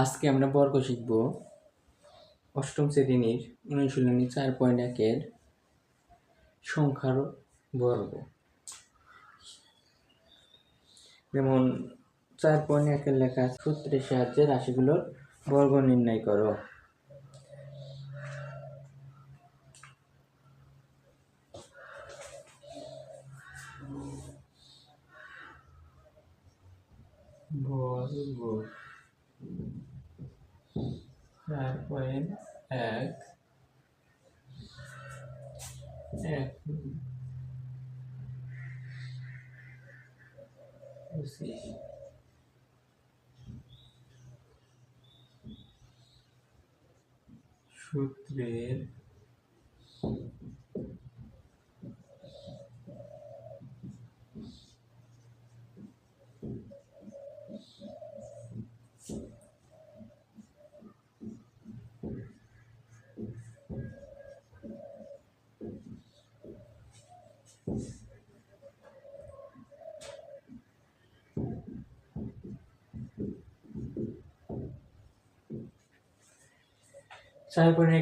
আজকে আমরা বর্গ শিখব অষ্টম শ্রেণীর অনুশীলনী 4.1 সংখ্যার বর্গ। যেমন 4.1 লেখা সূত্রের সাহায্যে রাশিগুলোর বর্গ নির্ণয় করো। বর্গ 4.1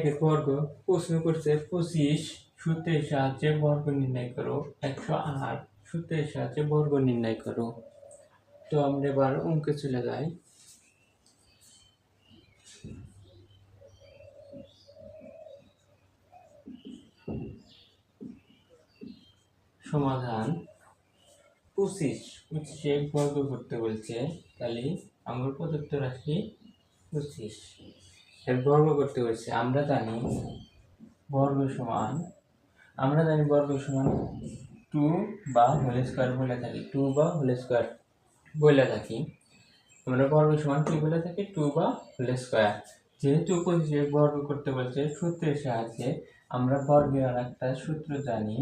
সূত্রের বর্গ প্রশ্ন করছে 25 সূত্রের সাহায্যে বর্গ নির্ণয় করো। 108 সূত্রের সাহায্যে বর্গ নির্ণয় করো। তো আমরা এবার অঙ্কে চলে যাই। সমাধান 25 বর্গ করতে বলছে, তাহলে আমার প্রদত্ত রাশি 25 এর বর্গ করতে বলছে। আমরা জানি বর্গ সমান 2 বা হোল স্কয়ার বলে থাকি। 2 বা হোল স্কয়ার বলে থাকি আমরা বর্গ সমান 2 বলে থাকি, 2 বা হোল স্কয়ার। যেহেতু 25 বর্গ করতে বলছে সূত্রের সাহায্যে, আমরা বর্গের আরেকটা সূত্র জানি,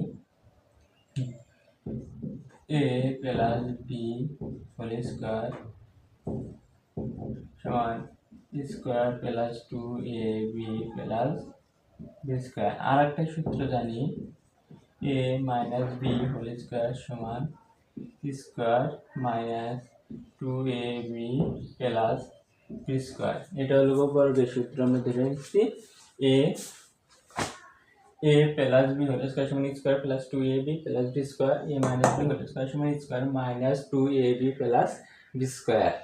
a plus B whole square সমান square plus 2ab plus B square. আর একটা সূত্র জানি, a minus B whole square সমান square minus 2ab plus B square. এটা হলো বর্গের সূত্র। আমরা ধরে নিচ্ছি a plus B whole square সমান square plus 2ab plus B square, a minus B whole square সমান square minus 2ab plus B square.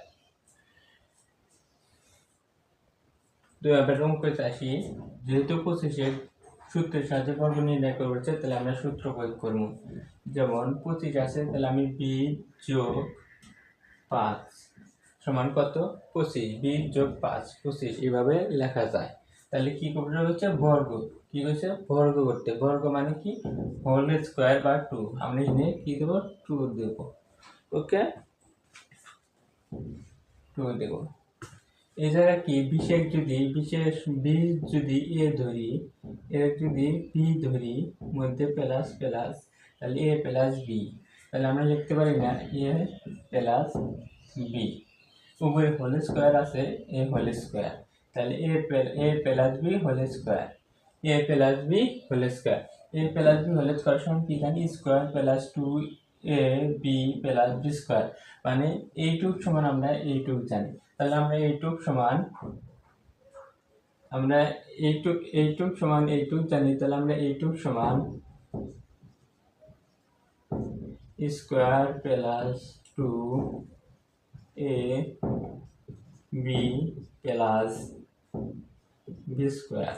তো এবার অঙ্কে আসি। যেহেতু 25 সূত্রের সাহায্যে বর্গ নির্ণয় করতে, তাহলে আমরা সূত্র প্রয়োগ করব। যেমন 25 আছে, তাহলে আমি b যোগ 5 সমান কত? 25। b যোগ 5 25 এভাবে লেখা যায়। তাহলে কি করতে হচ্ছে? বর্গ। কি হচ্ছে? বর্গ করতে। বর্গ মানে কি? হোল স্কয়ার বা 2। আমরা এখানে কি দেব? 2 দেব। ওকে, 2 দেব। এই জায়গা কি বিশেষ যদি a ধরি, এর যদি b ধরি, মধ্যে প্লাস প্লাস, তাহলে a প্লাস b। তাহলে আমরা লিখতে পারি না a প্লাস b। উপরে হোল স্কয়ার আছে, a হোল স্কয়ার, তাহলে a plus b whole square, a plus b whole square. a plus b whole square সমান কি জানি? Square plus 2ab plus b square. মানে এইটুক সমান আমরা এইটুক জানি। তাহলে আমরা এইটুক সমান এইটুক জানি। তাহলে আমরা এইটুক সমান square plus 2ab plus b square.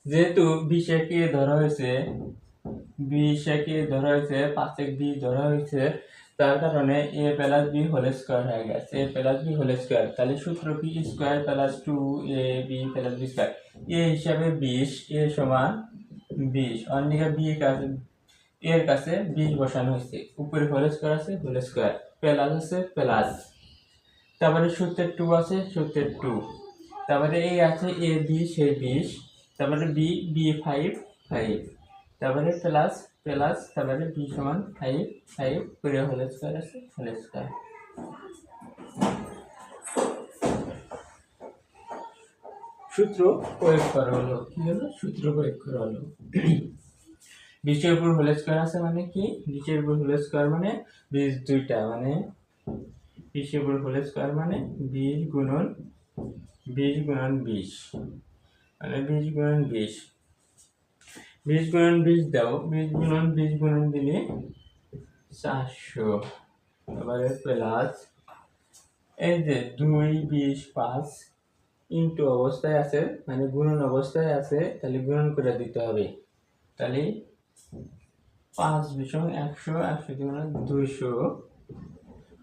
যেহেতু বিশেষকে ধরা হয়েছে, 5 b ধরা হয়েছে, তার কারণে a plus b whole square হয়ে গেছে। a plus b whole square. তাহলে সূত্র কি? Square plus 2ab plus b square. a হিসাবে 20, a সমান 20। অন্যদিকে b এর কাছে 20 বসানো হয়েছে। উপরে হোল স্কয়ার আছে, হোল স্কয়ার, প্লাস আছে, প্লাস। তারপরে সূত্রের 2 আছে, সূত্রের 2। তারপরে a আছে, a b সেই 20। তারপরে b 5, তারপরে প্লাস প্লাস, তারপরে b সমান 5 করে হোল স্কয়ার আছে, হোল স্কয়ার। সূত্র প্রয়োগ করা হলো। কি হলো? সূত্র প্রয়োগ করা হলো। 20 এর উপর হোল স্কয়ার আছে মানে কি? 20 এর উপর হোল স্কয়ার মানে 20 দুইটা, মানে 20 এর উপর হোল স্কয়ার মানে 20 গুণন 20 গুণন 20 মানে 20 গুণন 20 20 গুণন 20 দাও 20 গুণন 20 গুণন দিলে 400 এবারে প্লাস এই যে 2 20 5 ইনটু অবস্থায় আছে মানে গুণন অবস্থায় আছে তাহলে গুণন করে দিতে হবে তাহলে 5 বিষম 100 100 গুণন 200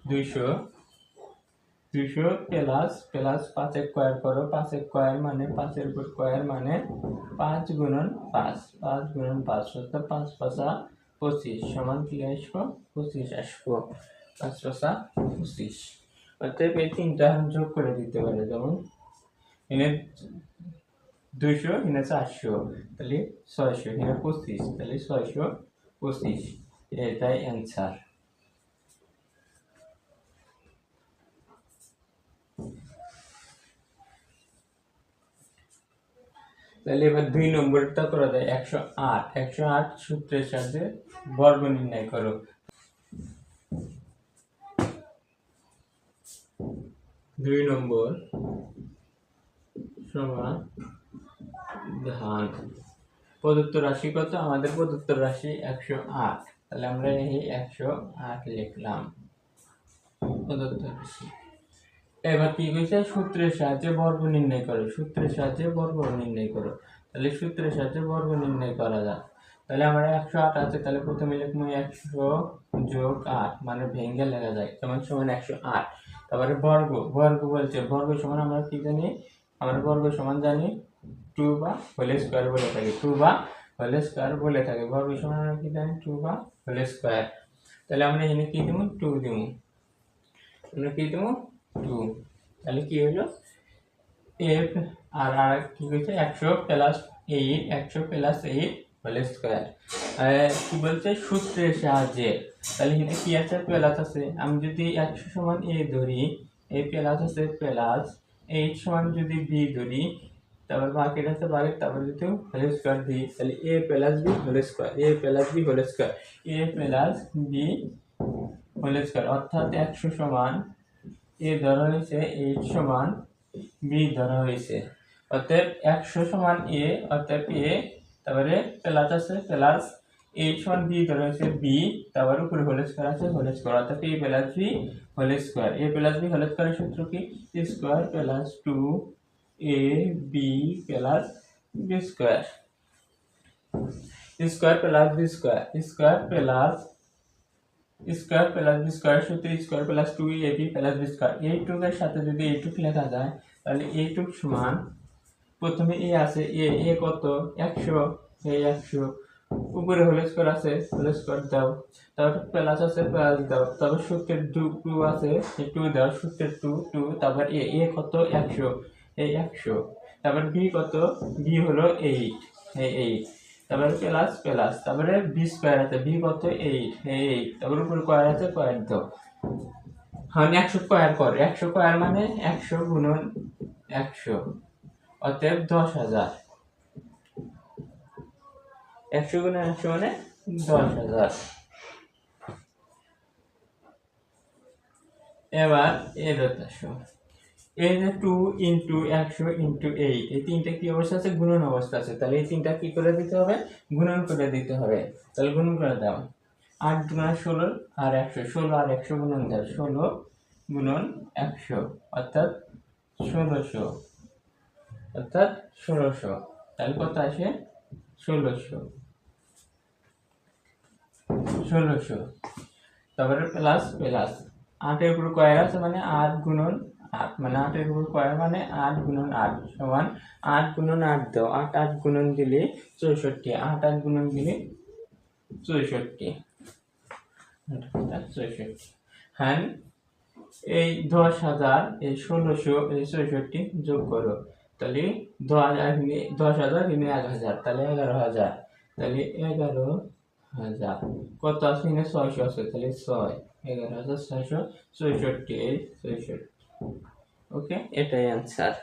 200 200 প্লাস প্লাস 5 এর স্কয়ার করো 5 এর স্কয়ার মানে 5 এর উপর স্কয়ার মানে 5 গুণন 5 5 গুণন 5 অর্থাৎ 5 5 25 সমান কি আসবো 25 আসবো 5 5 25 অতএব এই তিনটা যোগ করে দিতে পারে যেমন এনে 200 এনে 400 তাহলে 600 এনে 25 তাহলে 625 এটাই অ্যান্সার। তাহলে এবার 2 নম্বরটা করা যায় 108 108 সূত্রের সাথে বর্গ নির্ণয় করো। 2 নম্বর সমাধান প্রদত্ত রাশি কত আমাদের প্রদত্ত রাশি 108 তাহলে আমরা এই 108 লিখলাম প্রদত্ত রাশি। এবার কি কইছে সূত্রের সাহায্যে বর্গ নির্ণয় করো সূত্রের সাহায্যে বর্গ নির্ণয় করো তাহলে সূত্রের সাহায্যে বর্গ নির্ণয় করা যায় তাহলে আমরা 108 আছে তাহলে প্রথমে লিখবো 100 যোগ 8 মানে ভেঙে লেখা যায় যেমন সমান 108 তারপরে বর্গ বর্গ বলছে বর্গ সমান আমরা কি জানি আমরা বর্গ সমান জানি 2 বা হোল স্কয়ার বলে থাকি 2 বা হোল স্কয়ার বলে থাকি বর্গ সমান আমরা কি জানি 2 বা হোল স্কয়ার তাহলে আমরা এখানে কি দেব 2 দেব আমরা কি দেব 2 তাহলে কি হলো f আর কি কইছে 100 প্লাস 8 100 প্লাস 8 হোল স্কয়ার কি বলছে সূত্রের সাহায্যে তাহলে এখানে কি আছে প্লাস আছে আমি যদি 100 সমান a ধরি a প্লাস আছে প্লাস 8 সমান যদি b ধরি তারপর বাকিটা আছে বাকি তারপর যদি হোল স্কয়ার দিই তাহলে a plus b whole square a plus b whole square a plus b whole square অর্থাৎ 100 সমান a ধরা হয়েছে 8 সমান b ধরা হয়েছে অতএব 100 সমান a অতএব a তারপরে প্লাস আছে প্লাস 8 সমান b ধরা হয়েছে b তারপর উপরে হোল স্কয়ার আছে হোল স্কয়ার অর্থাৎ a plus b whole square a plus b whole স্কয়ারের সূত্র কি square plus 2ab plus b square square plus b square square plus square plus B square সূত্রে square plus 2ab plus B square এইটুক এর সাথে যদি এইটুক লেখা যায় তাহলে এইটুক সমান প্রথমে a আছে a কত 100 এই 100 উপরে হোল স্কয়ার আছে হোল স্কয়ার দাও তারপর প্লাস আছে প্লাস দাও তারপর সূত্রের 2 আছে এই 2 দাও সূত্রের 2 তারপর a কত 100 এই 100 তারপর b কত b হলো 8 এই 8 তারপরে প্লাস প্লাস তারপরে b স্কয়ার আছে b কত 8 এই 8 তারপর উপরে স্কয়ার আছে স্কয়ার দাও হ্যাঁ 100 স্কয়ার কর 100 স্কয়ার মানে 100 গুণন 100 অতএব 10000 100 গুণন 100 মানে 10000 এবার এর আসো এই যে 2 ইনটু 100 ইনটু 8 এই তিনটা কি অবস্থা আছে গুণন অবস্থা আছে তাহলে এই তিনটা কি করে দিতে হবে গুণন করে দিতে হবে তাহলে গুণন করে দাও 8 গুণন 16 আর 100 16 আর 100 গুণন দাও 16 গুণন 100 অর্থাৎ 1600 অর্থাৎ 1600 তাহলে কত আসে 1600 তারপরে প্লাস প্লাস 8 এর উপর স্কয়ার আছে মানে 8 গুণন 8 মানে 8 এর উপর স্কয়ার মানে 8 গুণন 8 সমান 8 গুণন 8 দাও 8 8 গুণন দিলে 64 8 8 গুণন দিলে 64 হ্যাঁ এই 10000 এই 1600 এই 64 যোগ করো তাহলে 10000 এনে 1000 তাহলে 11000 তাহলে 11000 কত আছে এখানে 600 আছে তাহলে 6 11664 এই 64 ওকে এটাই অ্যান্সার।